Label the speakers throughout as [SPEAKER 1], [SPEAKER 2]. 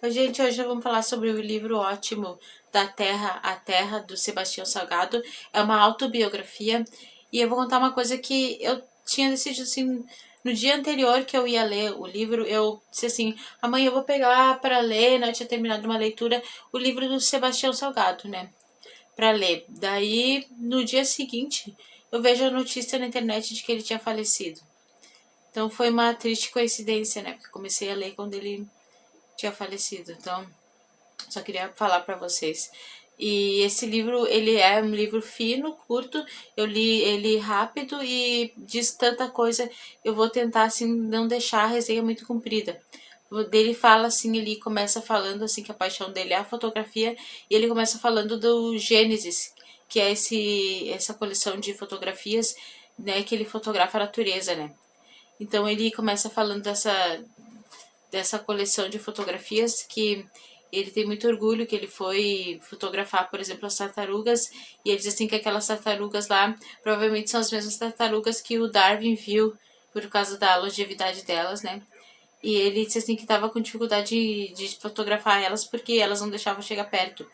[SPEAKER 1] Gente, hoje vamos falar sobre o livro ótimo Da Terra à Terra, do Sebastião Salgado. É uma autobiografia e eu vou contar uma coisa que eu tinha decidido assim, no dia anterior que eu ia ler o livro, eu disse assim, amanhã eu vou pegar para ler, né? Eu tinha terminado uma leitura, o livro do Sebastião Salgado, né? Para ler. Daí, no dia seguinte, eu vejo a notícia na internet de que ele tinha falecido. Então foi uma triste coincidência, né? Porque eu comecei a ler quando ele tinha falecido. Então, só queria falar para vocês. E esse livro, ele é um livro fino, curto. Eu li ele rápido e diz tanta coisa. Eu vou tentar assim não deixar a resenha muito comprida. Dele fala assim, ele começa falando assim que a paixão dele é a fotografia e ele começa falando do Gênesis, que é essa coleção de fotografias, né, que ele fotografa a natureza, né? Então ele começa falando dessa coleção de fotografias que ele tem muito orgulho que ele foi fotografar, por exemplo, as tartarugas, e ele diz assim que aquelas tartarugas lá provavelmente são as mesmas tartarugas que o Darwin viu por causa da longevidade delas, né? E ele disse assim que estava com dificuldade de fotografar elas porque elas não deixavam chegar perto.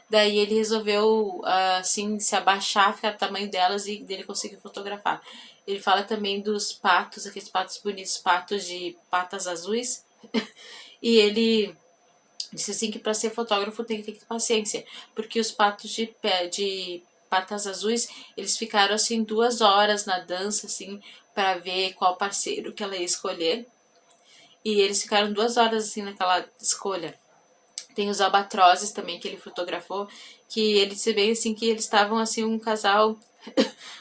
[SPEAKER 1] Daí ele resolveu assim se abaixar, ficar do tamanho delas e dele conseguiu fotografar. Ele fala também dos patos, aqueles patos bonitos, patos de patas azuis. E ele disse assim que para ser fotógrafo tem que ter paciência, porque os patos de patas azuis, eles ficaram assim 2 horas na dança, assim, para ver qual parceiro que ela ia escolher. E eles ficaram 2 horas assim naquela escolha. Tem os albatrozes também que ele fotografou, que ele disse bem assim que eles estavam assim um casal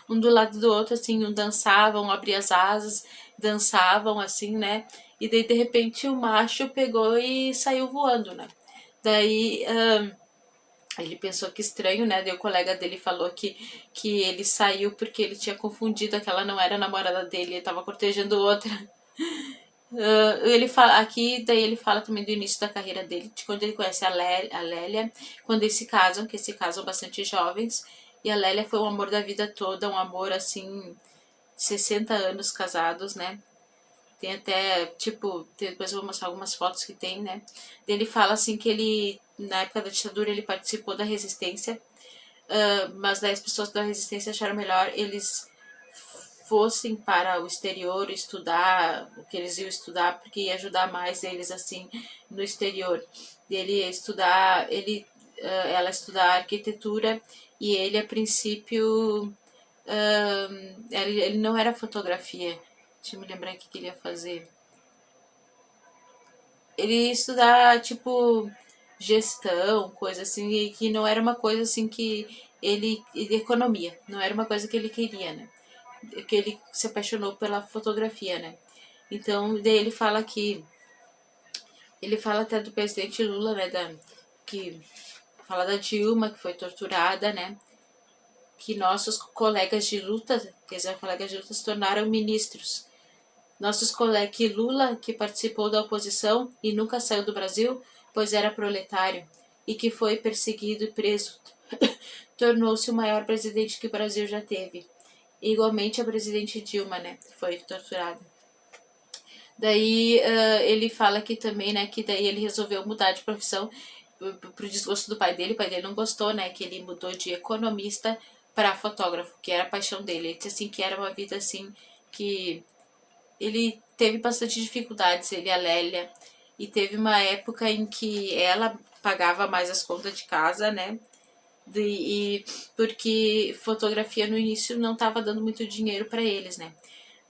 [SPEAKER 1] um do lado do outro, assim, um dançavam, abria as asas, dançavam assim, né? E daí de repente o macho pegou e saiu voando, né? Daí ele pensou que estranho, né? Daí o colega dele falou que ele saiu porque ele tinha confundido, aquela não era a namorada dele, ele tava cortejando outra. Ele fala aqui, daí ele fala também do início da carreira dele, de quando ele conhece a Lélia, quando eles se casam, que se casam bastante jovens, e a Lélia foi o amor da vida toda, um amor assim, 60 anos casados, né? Tem até, tipo, depois eu vou mostrar algumas fotos que tem, né? Ele fala assim que ele, na época da ditadura, ele participou da resistência, mas daí as pessoas da resistência acharam melhor eles fossem para o exterior estudar o que eles iam estudar, porque ia ajudar mais eles assim no exterior. Ele ia estudar, ela estudar arquitetura e ele a princípio ele não era fotografia. Deixa eu me lembrar o que ele ia fazer. Ele ia estudar tipo gestão, coisa assim, e que não era uma coisa assim que economia, não era uma coisa que ele queria, né? Que ele se apaixonou pela fotografia, né? Então, daí ele fala até do presidente Lula, né, que fala da Dilma, que foi torturada, né? Que nossos colegas de luta, quer dizer, colegas de luta se tornaram ministros. Nossos colegas, que Lula, que participou da oposição e nunca saiu do Brasil, pois era proletário, e que foi perseguido e preso, tornou-se o maior presidente que o Brasil já teve. Igualmente a presidente Dilma, né, foi torturada. Daí ele fala que também, né, que daí ele resolveu mudar de profissão pro desgosto do pai dele. O pai dele não gostou, né, que ele mudou de economista para fotógrafo, que era a paixão dele. Ele disse assim que era uma vida assim que ele teve bastante dificuldades, ele e a Lélia, e teve uma época em que ela pagava mais as contas de casa, né? E porque fotografia no início não estava dando muito dinheiro para eles, né?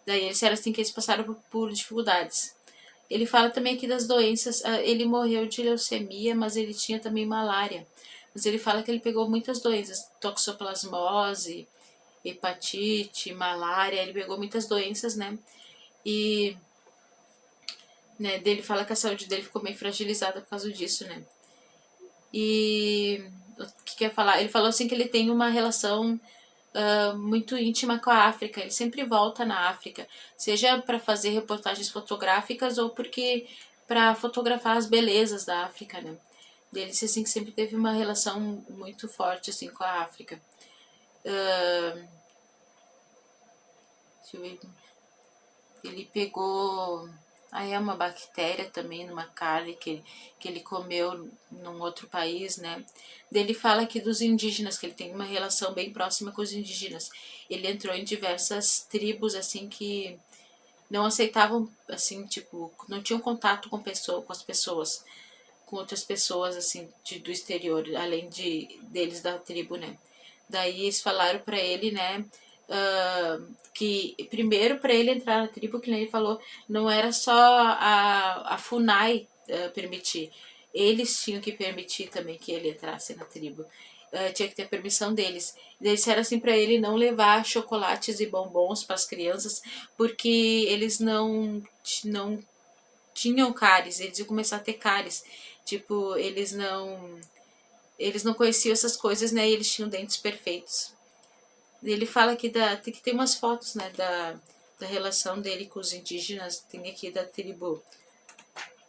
[SPEAKER 1] Daí eles eram assim que eles passaram por dificuldades. Ele fala também aqui das doenças. Ele morreu de leucemia, mas ele tinha também malária. Mas ele fala que ele pegou muitas doenças, toxoplasmose, hepatite, malária. Ele pegou muitas doenças, né? E né, dele fala que a saúde dele ficou meio fragilizada por causa disso, né? E o que quer falar? Ele falou assim que ele tem uma relação muito íntima com a África. Ele sempre volta na África, seja para fazer reportagens fotográficas ou porque para fotografar as belezas da África, né? Ele disse assim que sempre teve uma relação muito forte assim com a África. Deixa eu ver. Ele pegou Aí é uma bactéria também numa carne que ele comeu num outro país, né? Ele fala aqui dos indígenas, que ele tem uma relação bem próxima com os indígenas. Ele entrou em diversas tribos, assim, que não aceitavam, assim, tipo, não tinham contato com as pessoas, com outras pessoas, assim, do exterior, além deles da tribo, né? Daí eles falaram para ele, né, que primeiro para ele entrar na tribo, que nem ele falou, não era só a FUNAI permitir, eles tinham que permitir também que ele entrasse na tribo. Tinha que ter permissão deles. Eles disseram assim para ele não levar chocolates e bombons para as crianças, porque eles não tinham cáries, eles iam começar a ter cáries. Tipo, eles não conheciam essas coisas, né? E eles tinham dentes perfeitos. Ele fala aqui que tem umas fotos, né, da relação dele com os indígenas. Tem aqui da tribo,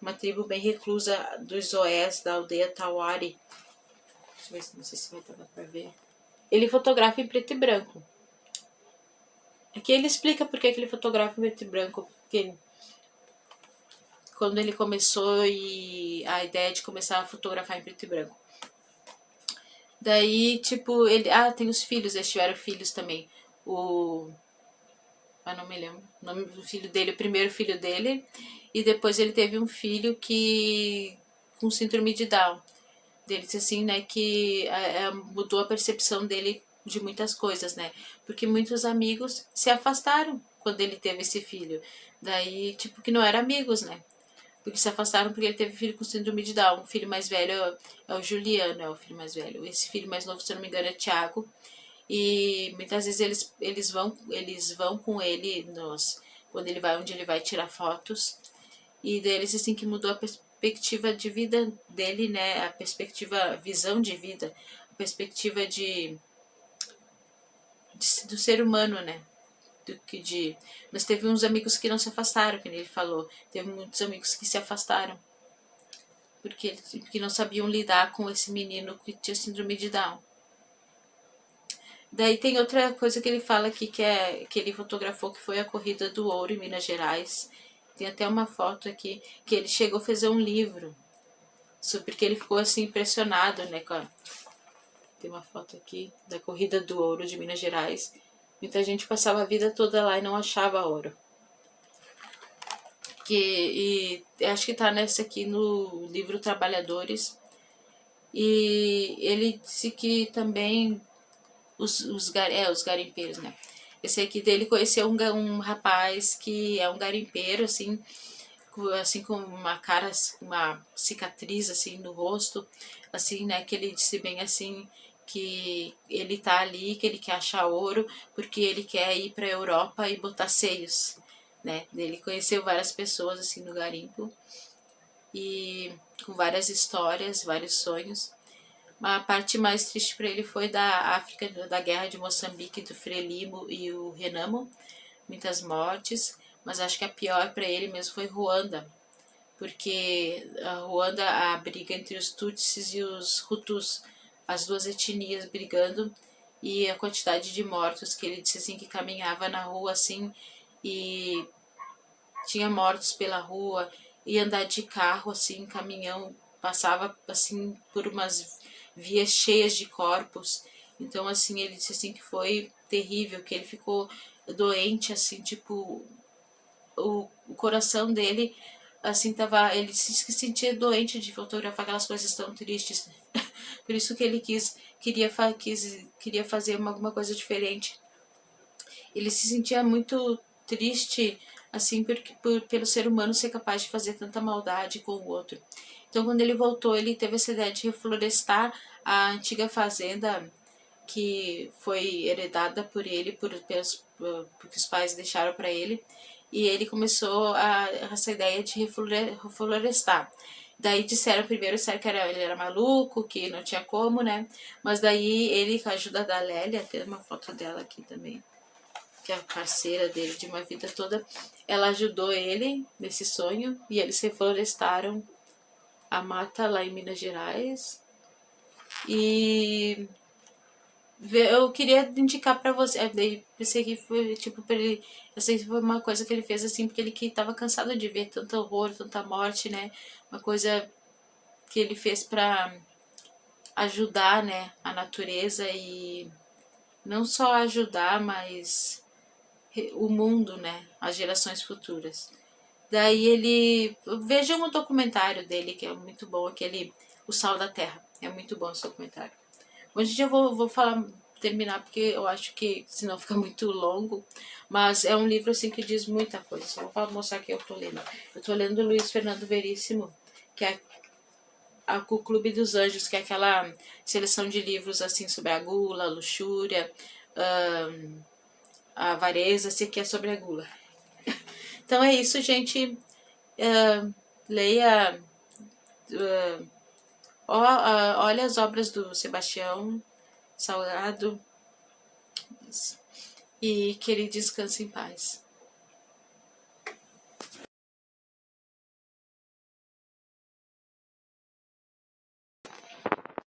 [SPEAKER 1] uma tribo bem reclusa dos Oés, da aldeia Tawari. Deixa eu ver se não sei se vai dar pra ver. Ele fotografa em preto e branco. Aqui ele explica por que ele fotografa em preto e branco. Porque quando ele começou e a ideia de começar a fotografar em preto e branco. Daí, tipo, ele. Ah, tem os filhos, eles tiveram filhos também. Não me lembro. O nome do filho dele, o primeiro filho dele. E depois ele teve um filho que. Com síndrome de Down. Ele disse assim, né, que mudou a percepção dele de muitas coisas, né? Porque muitos amigos se afastaram quando ele teve esse filho. Daí, tipo, que não eram amigos, né? Porque se afastaram porque ele teve filho com síndrome de Down. O filho mais velho é o Juliano, é o filho mais velho. Esse filho mais novo, se eu não me engano, é Thiago. E muitas vezes eles vão com ele quando ele vai onde ele vai tirar fotos. E deles assim que mudou a perspectiva de vida dele, né? A perspectiva, a visão de vida, a perspectiva do ser humano, né? Mas teve uns amigos que não se afastaram, que ele falou. Teve muitos amigos que se afastaram porque não sabiam lidar com esse menino que tinha síndrome de Down. Daí tem outra coisa que ele fala aqui que ele fotografou, que foi a corrida do ouro em Minas Gerais. Tem até uma foto aqui que ele chegou a fazer um livro porque ele ficou assim impressionado, né? Tem uma foto aqui da corrida do ouro de Minas Gerais. Muita gente passava a vida toda lá e não achava ouro. E acho que tá nessa aqui no livro Trabalhadores. E ele disse que também os garimpeiros, né? Esse aqui dele conheceu um rapaz que é um garimpeiro, assim com uma cara, uma cicatriz assim no rosto, assim, né? Que ele disse bem assim que ele tá ali, que ele quer achar ouro, porque ele quer ir pra Europa e botar seios, né? Ele conheceu várias pessoas assim no garimpo e com várias histórias, vários sonhos. A parte mais triste para ele foi da África, da guerra de Moçambique, do Frelimo e o Renamo, muitas mortes, mas acho que a pior para ele mesmo foi Ruanda, porque a Ruanda, a briga entre os Tutsis e os Hutus, as duas etnias brigando, e a quantidade de mortos que ele disse assim que caminhava na rua assim e tinha mortos pela rua, e andar de carro assim, caminhão, passava assim por umas vias cheias de corpos. Então assim, ele disse assim que foi terrível, que ele ficou doente assim, tipo o coração dele assim tava, ele se sentia doente de fotografar aquelas coisas tão tristes. Por isso que ele queria fazer alguma coisa diferente. Ele se sentia muito triste assim pelo ser humano ser capaz de fazer tanta maldade com o outro. Então quando ele voltou, ele teve essa ideia de reflorestar a antiga fazenda que foi heredada por ele, porque os pais deixaram para ele, e ele começou essa ideia de reflorestar. Daí disseram que ele era maluco, que não tinha como, né? Mas daí ele, com a ajuda da Lélia, tem uma foto dela aqui também, que é a parceira dele de uma vida toda, ela ajudou ele nesse sonho e eles reflorestaram a mata lá em Minas Gerais. E Eu queria indicar pra você. Daí pensei que foi tipo pra ele. Eu sei que foi uma coisa que ele fez assim, porque ele que tava cansado de ver tanto horror, tanta morte, né? Uma coisa que ele fez pra ajudar, né, a natureza e não só ajudar, mas o mundo, né, as gerações futuras. Daí ele. Vejam um documentário dele que é muito bom, aquele O Sal da Terra. É muito bom esse documentário. Hoje eu vou falar, terminar, porque eu acho que senão fica muito longo. Mas é um livro assim que diz muita coisa. Só vou mostrar que eu tô lendo. Eu tô lendo Luiz Fernando Veríssimo, que é o Clube dos Anjos, que é aquela seleção de livros assim sobre a gula, a luxúria, a avareza, esse aqui é sobre a gula. Então é isso, gente. Leia, olha as obras do Sebastião Salgado e que ele descanse em paz.